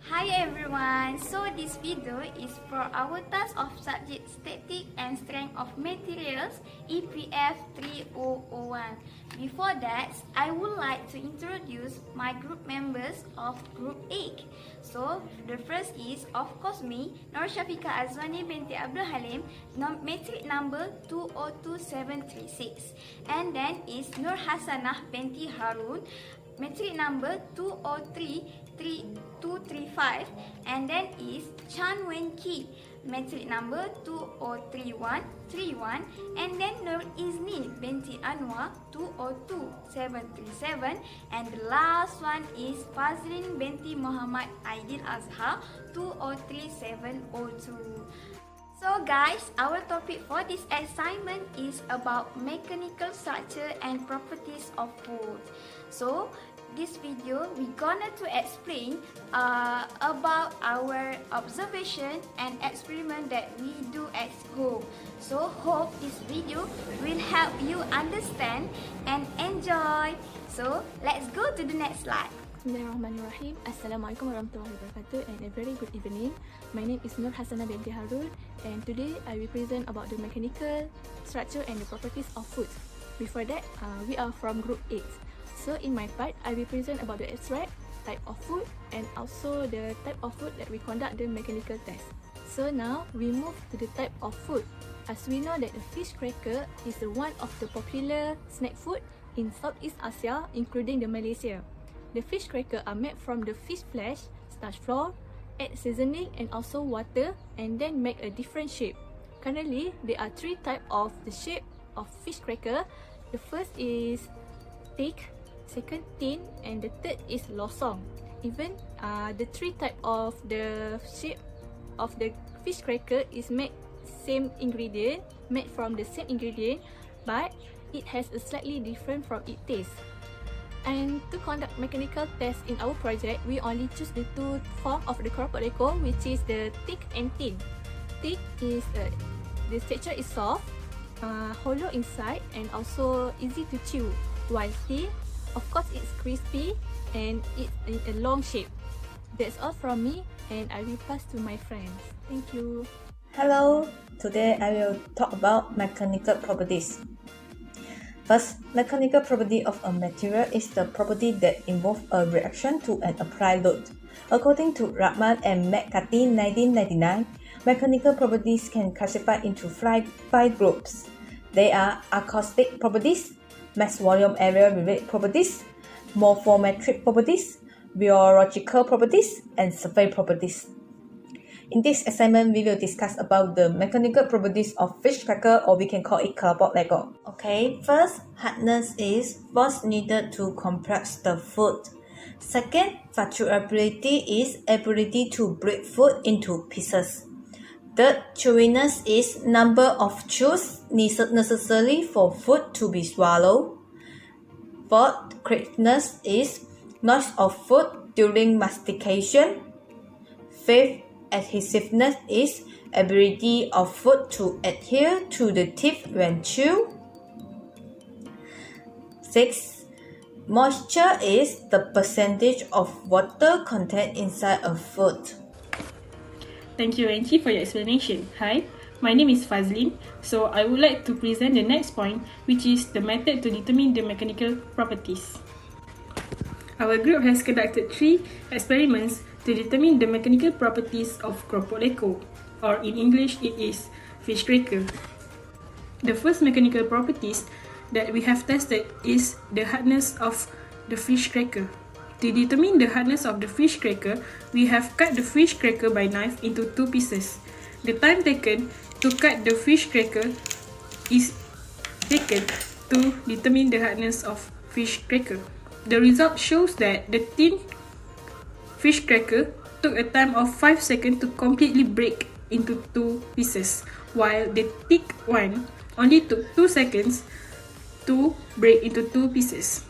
Hi everyone, so this video is for our task of subject static and strength of materials EPF 3001. Before that, I would like to introduce my group members of group 8. So the first is of course me, Nur Shafika Azwani binti Abdul Halim, metric number 202736. And then is Nur Hasanah binti Harun, metric number 2033235, and then is Chan Wen Ki, metric number 2033131, and then Nur Izni binti Anwar 202737, and the last one is Fazlin binti Muhammad Aidil Azhar 203702. So guys, our topic for this assignment is about mechanical structure and properties of food. So this video we gonna to explain about our observation and experiment that we do at home. So hope this video will help you understand and enjoy. So let's go to the next slide. Bismillahirrahmanirrahim. Assalamualaikum warahmatullahi wabarakatuh and a very good evening. My name is Nur Hasanah binti Harun and today I will present about the mechanical structure and the properties of food. Before that, we are from group 8. So in my part, I will present about the extract, type of food and also the type of food that we conduct the mechanical test. So now we move to the type of food. As we know that the fish cracker is one of the popular snack food in Southeast Asia including the Malaysia. The fish cracker are made from the fish flesh, starch flour, add seasoning and also water and then make a different shape. Currently, there are 3 types of the shape of fish cracker. The first is thick, second thin and the third is losong. Even the 3 types of the shape of the fish cracker is made from the same ingredient, but it has a slightly different from its taste. And to conduct mechanical tests in our project, we only choose the 2 form of the keropok leko, which is the thick and thin. Thick is the texture is soft, hollow inside and also easy to chew, while thin, of course, it's crispy and it's in a long shape. That's all from me and I will pass to my friends. Thank you. Hello, today I will talk about mechanical properties. First, mechanical property of a material is the property that involves a reaction to an applied load. According to Rahman and McCarthy 1999, mechanical properties can classify into 5 groups. They are acoustic properties, mass volume area related properties, morphometric properties, biological properties, and surface properties. In this assignment, we will discuss about the mechanical properties of fish cracker, or we can call it keropok leko. Okay, first, hardness is what's needed to compress the food. Second, fluctuability is ability to break food into pieces. Third, chewiness is number of chews necessary for food to be swallowed. Fourth, crispness is noise of food during mastication. Fifth, adhesiveness is ability of food to adhere to the teeth when chewed. 6. Moisture is the percentage of water content inside a food. Thank you, Renchi, for your explanation. Hi, my name is Fazlin. So I would like to present the next point, which is the method to determine the mechanical properties. Our group has conducted 3 experiments to determine the mechanical properties of keropok leko, or in English it is fish cracker. The first mechanical properties that we have tested is the hardness of the fish cracker. To determine the hardness of the fish cracker, we have cut the fish cracker by knife into 2 pieces. The time taken to cut the fish cracker is taken to determine the hardness of fish cracker. The result shows that the thin fish cracker took a time of 5 seconds to completely break into 2 pieces, while the thick one only took 2 seconds to break into 2 pieces.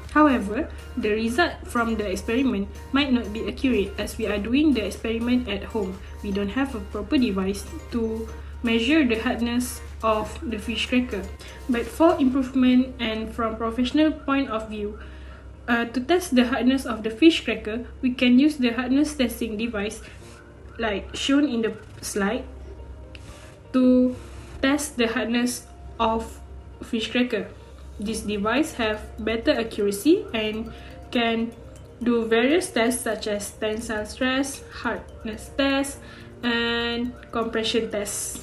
However, the result from the experiment might not be accurate as we are doing the experiment at home. We don't have a proper device to measure the hardness of the fish cracker. But for improvement and from professional point of view, To test the hardness of the fish cracker, we can use the hardness testing device like shown in the slide to test the hardness of fish cracker. This device have better accuracy and can do various tests such as tensile stress, hardness test, and compression tests.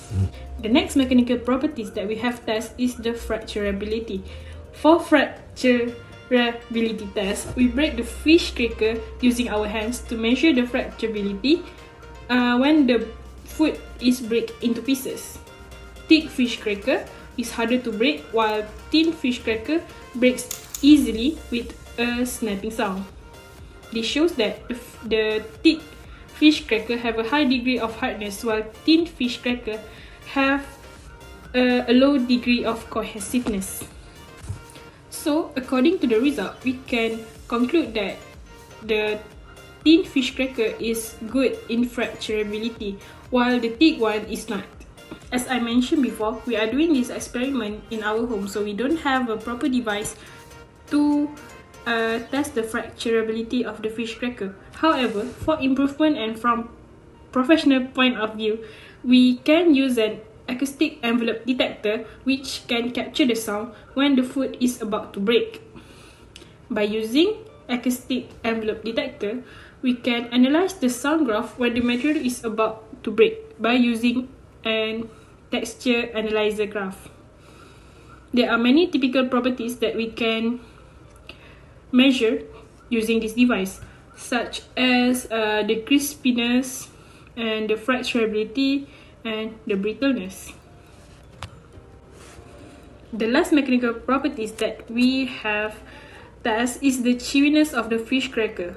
The next mechanical properties that we have test is the fracturability. For fracturability test, we break the fish cracker using our hands to measure the fracturability when the food is break into pieces. Thick fish cracker is harder to break, while thin fish cracker breaks easily with a snapping sound. This shows that the thick fish cracker have a high degree of hardness, while thin fish cracker have a low degree of cohesiveness. So, according to the result, we can conclude that the thin fish cracker is good in fracturability, while the thick one is not. As I mentioned before, we are doing this experiment in our home, so we don't have a proper device to test the fracturability of the fish cracker. However, for improvement and from professional point of view, we can use an acoustic envelope detector which can capture the sound when the food is about to break. By using acoustic envelope detector, we can analyze the sound graph when the material is about to break by using an texture analyzer graph. There are many typical properties that we can measure using this device, such as the crispiness and the fracturability and the brittleness. The last mechanical properties that we have test is the chewiness of the fish cracker.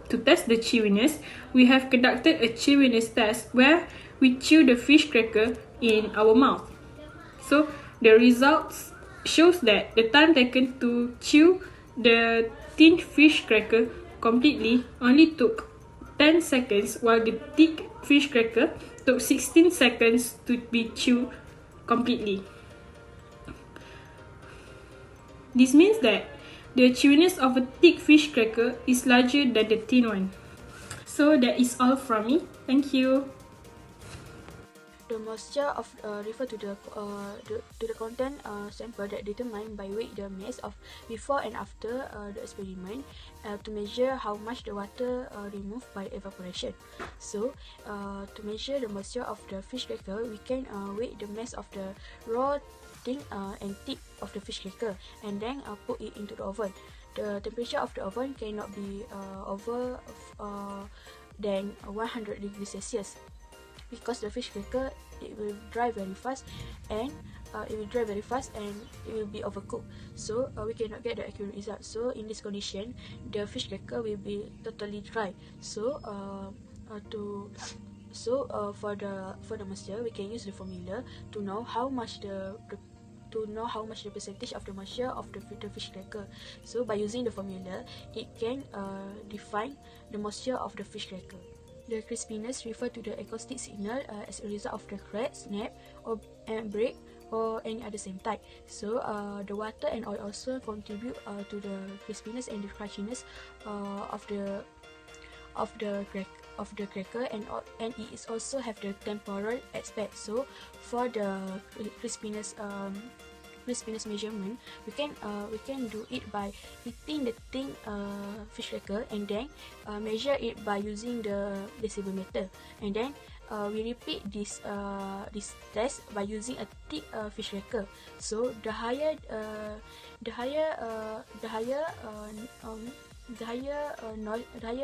To test the chewiness, we have conducted a chewiness test where we chew the fish cracker in our mouth. So the results shows that the time taken to chew the thin fish cracker completely only took 10 seconds, while the thick fish cracker took 16 seconds to be chewed completely. This means that the chewiness of a thick fish cracker is larger than the thin one. So that is all from me. Thank you. The moisture of refer to the content sample that determined by weight the mass of before and after the experiment to measure how much the water removed by evaporation. So to measure the moisture of the fish cracker, we can weigh the mass of the raw thing and tip of the fish cracker and then put it into the oven. The temperature of the oven cannot be over than 100 degrees Celsius. Because the fish cracker, it will dry very fast and it will be overcooked, so we cannot get the accurate result. So in this condition, the fish cracker will be totally dry. So for the moisture, we can use the formula to know how much the percentage of the moisture of the fish cracker. So by using the formula, it can define the moisture of the fish cracker. The crispiness refers to the acoustic signal as a result of the crack, snap, or break, or any other same type. So the water and oil also contribute to the crispiness and the crunchiness of the cracker, and it is also have the temporal aspect. So for the crispiness measurement, we can do it by heating the thin fish cracker and then measure it by using the decibemeter, and then we repeat this test by using a thick fish cracker. So the higher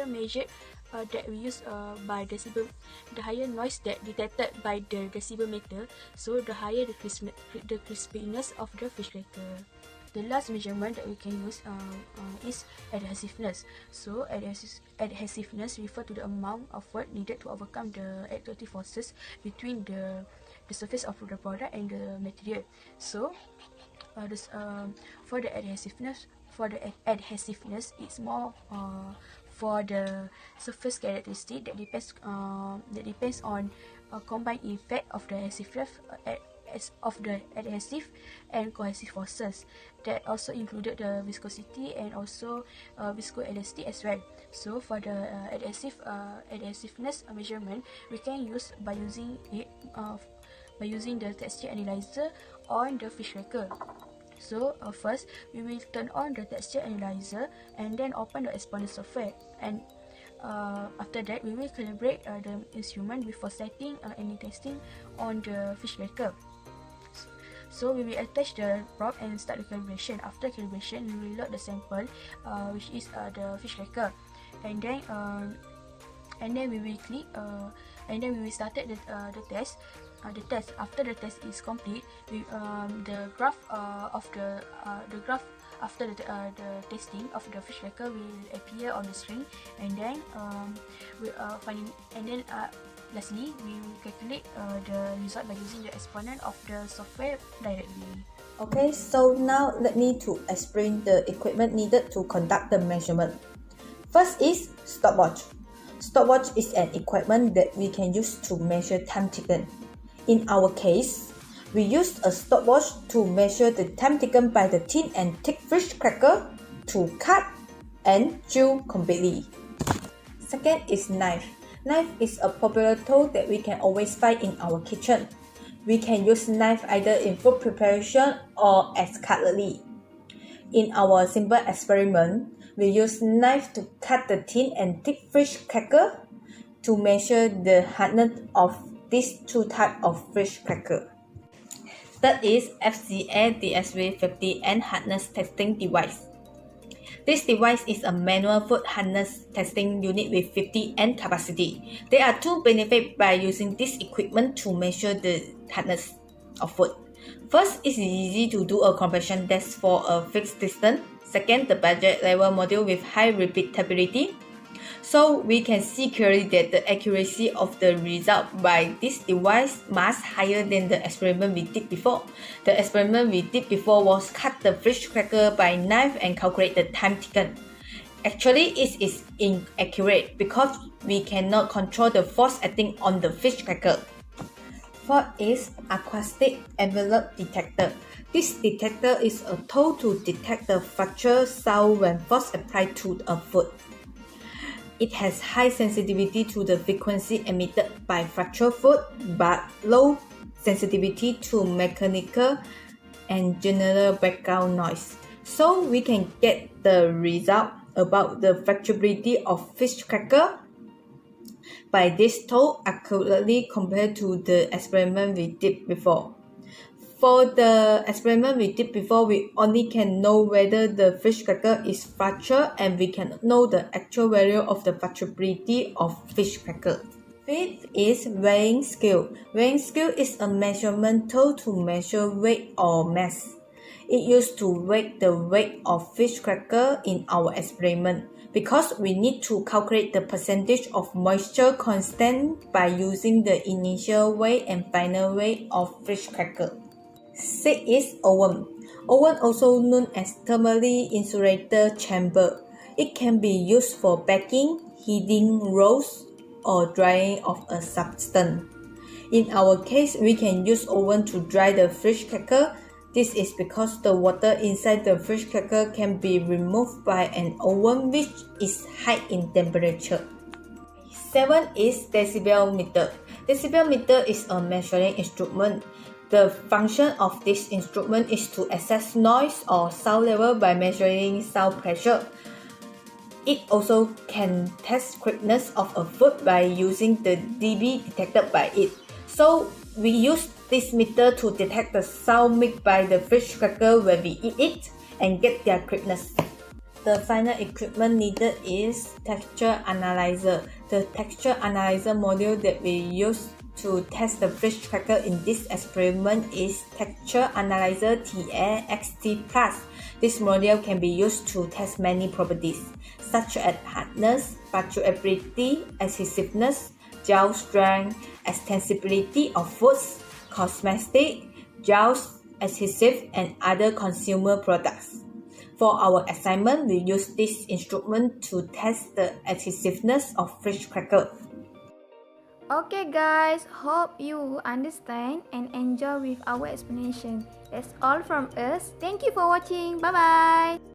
measured that we use by decibel, the higher noise that detected by the decibemeter, so the higher the crispiness of the fish cracker. The last measurement that we can use is adhesiveness. So adhesiveness refers to the amount of work needed to overcome the attractive forces between the surface of the product and the material. So for the adhesiveness, it's more for the surface characteristic that depends on combined effect of the adhesive and cohesive forces. That also included the viscosity and also viscoelasticity as well. So for the adhesiveness measurement, we can use by using the texture analyzer on the fish cracker. So first we will turn on the texture analyzer and then open the exponent software, and after that we will calibrate the instrument before setting any testing on the fish cracker. So we will attach the probe and start the calibration. After calibration, we will load the sample, which is the fish cracker, and then we will click, and then we will start the test. After the test is complete, the graph after the testing of the fish cracker will appear on the screen, and then lastly we will calculate the result by using the exponent of the software directly. Okay, so now let me to explain the equipment needed to conduct the measurement. First is stopwatch. Stopwatch is an equipment that we can use to measure time taken. In our case, we used a stopwatch to measure the time taken by the thin and thick fish cracker to cut and chew completely. Second is knife. Knife is a popular tool that we can always find in our kitchen. We can use knife either in food preparation or as cutlery. In our simple experiment, we use knife to cut the thin and thick fish cracker to measure the hardness of these two types of fish cracker. Third is FCA DSV50 and hardness testing device. This device is a manual food hardness testing unit with 50 N capacity. There are two benefits by using this equipment to measure the hardness of food. First, it's easy to do a compression test for a fixed distance. Second, the budget level module with high repeatability. So we can see clearly that the accuracy of the result by this device much higher than the experiment we did before. The experiment we did before was cut the fish cracker by knife and calculate the time taken. Actually, it is inaccurate because we cannot control the force acting on the fish cracker. Fourth is acoustic envelope detector. This detector is a tool to detect the fracture sound when force applied to a food. It has high sensitivity to the frequency emitted by fractured food, but low sensitivity to mechanical and general background noise. So we can get the result about the fracturability of fish cracker by this tool accurately compared to the experiment we did before. For the experiment we did before, we only can know whether the fish cracker is fractured, and we can know the actual value of the fracturability of fish cracker. Fifth is weighing scale. Weighing scale is a measurement tool to measure weight or mass. It used to weigh the weight of fish cracker in our experiment because we need to calculate the percentage of moisture content by using the initial weight and final weight of fish cracker. Sixth is oven. Oven, also known as thermally insulated chamber. It can be used for baking, heating rolls, or drying of a substance. In our case, we can use oven to dry the fish cracker. This is because the water inside the fish cracker can be removed by an oven which is high in temperature. 7 is decibel meter. Decibel meter is a measuring instrument. The function of this instrument is to assess noise or sound level by measuring sound pressure. It also can test crispness of a food by using the dB detected by it. So we use this meter to detect the sound made by the fish cracker when we eat it and get their crispness. The final equipment needed is texture analyzer. The texture analyzer module that we use to test the fish cracker in this experiment is Texture Analyzer TA-XT+. This module can be used to test many properties, such as hardness, fracturability, adhesiveness, gel strength, extensibility of foods, cosmetic, gels, adhesive, and other consumer products. For our assignment, we use this instrument to test the adhesiveness of fish cracker. Okay guys, hope you understand and enjoy with our explanation. That's all from us. Thank you for watching. Bye bye.